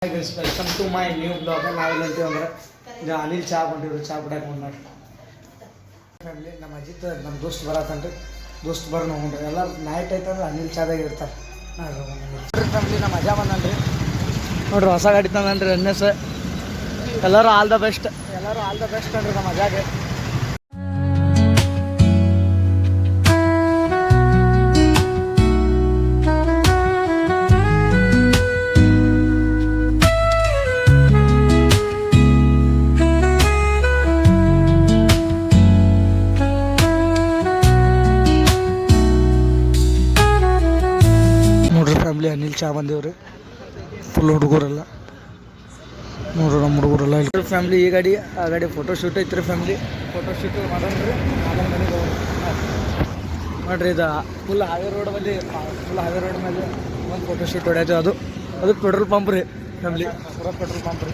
Welcome to my new blog. ನಾವೆಲ್ಲ ಅಂತೀವಿ ಅಂದ್ರೆ ಅನಿಲ್ ಚಹಾ ಬಂದಿದ್ರು, ಚಹಾ ಬಿಡಕ್ಕೆ ಬಂದ್ರಿ ಫ್ಯಾಮಿಲಿ. ನಮ್ಮ ಅಜಿತ್ ನಮ್ಮ ದೋಸ್ತ್ ಬರತ್ತನ್ರಿ, ದೋಸ್ತ್ ಬರೋ ನೋಡ್ರಿ ಎಲ್ಲರೂ ನೈಟ್ ಆಯ್ತಂದ್ರೆ ಅನಿಲ್ ಚಾದಾಗ ಇರ್ತಾರೆ. ಫ್ಯಾಮಿಲಿ ನಮ್ಮ ಅಜ್ಜ ಬಂದನ್ರಿ ನೋಡ್ರಿ, ಹೊಸ ಗಾಡಿ ತಂದನ್ರಿ ಎನ್ ಎಸ್. ಎಲ್ಲರೂ ಆಲ್ ದ ಬೆಸ್ಟ್, ಎಲ್ಲರೂ ಆಲ್ ದ ಬೆಸ್ಟ್ ಅನ್ರಿ ನಮ್ಮ ಅಜ್ಜಾಗೆ. ನೋಡ್ರಿ ಫ್ಯಾಮಿಲಿ ಅನಿಲ್ ಚಹಾ ಬಂದೇವ್ರಿ, ಫುಲ್ ಹುಡುಗರೆಲ್ಲ ನೋಡ್ರಿ, ನಮ್ಮ ಹುಡುಗರೆಲ್ಲ ಇಲ್ಲಿ ಫ್ಯಾಮಿಲಿ. ಈ ಗಾಡಿ ಆ ಗಾಡಿ ಫೋಟೋ ಶೂಟ್ ಐತ್ರಿ ಫ್ಯಾಮಿಲಿ, ಫೋಟೋ ಶೂಟ್ ಮಾಡೋಣ್ರಿ ಆಮೇಲೆ ಮನೆಗೆ ಹೋಗ್ರಿ. ನೋಡ್ರಿ ಇದು ಫುಲ್ ಹಾವೇ ರೋಡ್ ಬಲ್ಲಿ, ಫುಲ್ ಹಾವೇ ರೋಡ್ ಮೇಲೆ ಒಂದು ಫೋಟೋ ಶೂಟ್ ಹೊಡ್ಯಾಯ್ತು. ಅದು ಪೆಟ್ರೋಲ್ ಪಂಪ್ ರೀ ಫ್ಯಾಮಿಲಿ, ಪೂರ ಪೆಟ್ರೋಲ್ ಪಂಪ್ ರೀ.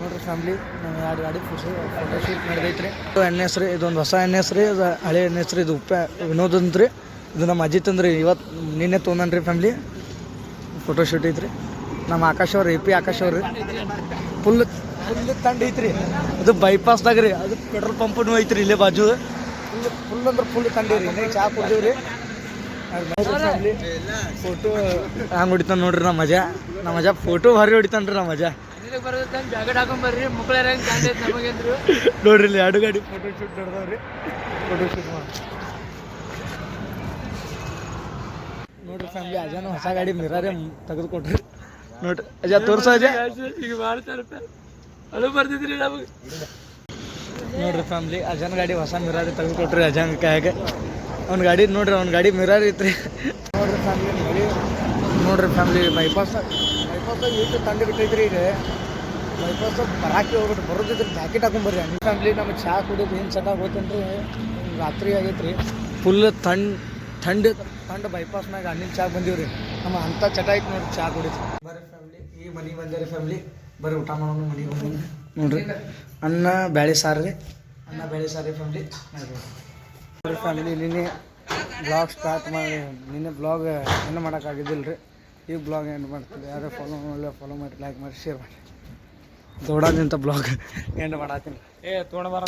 ನೋಡ್ರಿ ಫ್ಯಾಮಿಲಿ ನಾವು ಎರಡು ಗಾಡಿ ಫೋಟೋ ಶೂಟ್ ನಡೆದೈತ್ರಿ. ಎನ್ ಎಸ್ ರೀ, ಇದೊಂದು ಹೊಸ ಎನ್ ಎಸ್ ರೀ, ಇದು ಹಳೆ ಎನ್ ಎಸ್ ರೀ. ಇದು ವಿನೋದ್ ಅಂತ್ರಿ, ಇದು ನಮ್ಮ ಅಜಿತ್ ಅಂದ್ರಿ. ಇವತ್ತು ನಿನ್ನೆ ತೊಗೊಂಡ್ರಿ ಫ್ಯಾಮಿಲಿ, ಫೋಟೋ ಶೂಟ್ ಐತ್ರಿ. ನಮ್ಮ ಆಕಾಶ್ ಅವ್ರು, AP ಆಕಾಶ್ ಅವ್ರಿ. ಫುಲ್ ತಂಡ ಐತ್ರಿ, ಅದು ಬೈಪಾಸ್ದಾಗ ರೀ, ಅದು ಪೆಟ್ರೋಲ್ ಪಂಪ್ನು ಐತ್ರಿ ಇಲ್ಲೇ ಬಾಜು. ಫುಲ್ ಅಂದ್ರೆ ಫುಲ್ ತಂಡಿ ರೀ. ಇನ್ನೇ ಚಹಾ ಕುಡ್ದೇವ್ರಿ ಫ್ಯಾಮಿಲಿ. ಫೋಟೋ ಹಂಗೆ ಹೊಡಿತಾನೆ ನೋಡ್ರಿ ನಮ್ಮ ಮಜಾ ಫೋಟೋ ಭಾರಿ ಹೊಡಿತಾನ್ರಿ ನಮ್ಮ ಮಜಾ. ನೋಡ್ರಿ ಇಲ್ಲಿ ಎರಡು ಗಾಡಿ ಫೋಟೋ ಶೂಟ್ ನಡೆದವ್ರಿ, ಫೋಟೋ ಶೂಟ್ ಮಾಡಿ ನೋಡ್ರಿ ಫ್ಯಾಮಿಲಿ. ಅಜಾನು ಹೊಸ ಗಾಡಿ ಮಿರಾರೇ ತೆಗೆದುಕೊಟ್ರಿ ನೋಡ್ರಿ. ಅಜಾ ತೋರ್ಸೋ ಅಜಾ, ಈಗ ಅದು ಬರ್ತಿದ್ರಿ ನಮಗೆ. ನೋಡ್ರಿ ಫ್ಯಾಮಿಲಿ ಅಜಾನ್ ಗಾಡಿ ಹೊಸ ಮಿರಾರಿ ತೆಗೆದುಕೊಟ್ರಿ ಅಜಾನ್ ಕಾಯಾಗೆ. ಅವ್ನ ಗಾಡಿ ನೋಡ್ರಿ, ಅವ್ನ ಗಾಡಿ ಮಿರಾರಿ ಐತ್ರಿ. ನೋಡ್ರಿ ಫ್ಯಾಮಿಲಿ ನೋಡ್ರಿ ಫ್ಯಾಮಿಲಿ ಬೈಪಾಸ್ದಾಗ ಎಷ್ಟು ತಂಡಿ ಬಿಟ್ಟೈತ್ರಿ. ಈಗ ಬೈಪಾಸ್ ಬರಾಕಿ ಹೋಗ್ಬಿಟ್ಟು ಬರೋದಿದ್ರಿ, ಜಾಕೆಟ್ ಹಾಕೊಂಬರ್ರಿ. ಅನಿ ಫ್ಯಾಮಿಲಿ ನಮ್ಮ ಚಹಾ ಕುಡಿಯೋದು ಏನು ಸೆಟ್ ಆಗೋತೇನ್ರಿ, ರಾತ್ರಿ ಆಗೈತ್ರಿ. ಫುಲ್ ಥಂಡ್ ಬೈಪಾಸ್ನಾಗ ಅನಿಲ್ ಚಹಾ ಬಂದೀವ್ರಿ. ನಮ್ಮ ಅಂಥ ಚಟ ಐತೆ ನೋಡ್ರಿ ಚಹಾ ಕುಡಿದು. ಬರ್ರಿ ಫ್ಯಾಮಿಲಿ, ಈ ಮನೆಗೆ ಬಂದೇರಿ ಫ್ಯಾಮಿಲಿ. ಬರ್ರಿ ಊಟ ಮಾಡೋಣ ಮನೆಗೆ ಬಂದು. ನೋಡ್ರಿ ಅನ್ನ ಬೇಳೆ ಸಾರು ರೀ, ಅನ್ನ ಬೇಳೆ ಸಾರು ರೀ ಫ್ಯಾಮಿಲಿ. ನೋಡ್ರಿ ಫ್ಯಾಮಿಲಿ ನಿನ್ನೆ ಬ್ಲಾಗ್ ಸ್ಟಾರ್ಟ್ ಮಾಡಿ, ನಿನ್ನೆ ಬ್ಲಾಗ್ ಏನು ಮಾಡೋಕ್ಕಾಗಿದ್ದಿಲ್ಲ ರೀ. ಈ ಬ್ಲಾಗ್ ಎಂಡ್ ಮಾಡ್ತೀವಿ. ಯಾರು ಫಾಲೋ ಮಾಡಿ, ಲೈಕ್ ಮಾಡಿ, ಶೇರ್ ಮಾಡಿ. ದೊಡ್ಡದಿಂತ ಬ್ಲಾಗ್ ಎಂಡ್ ಮಾಡತ್ತೀನಿ. ತೊಗೊಂಡು ಬರ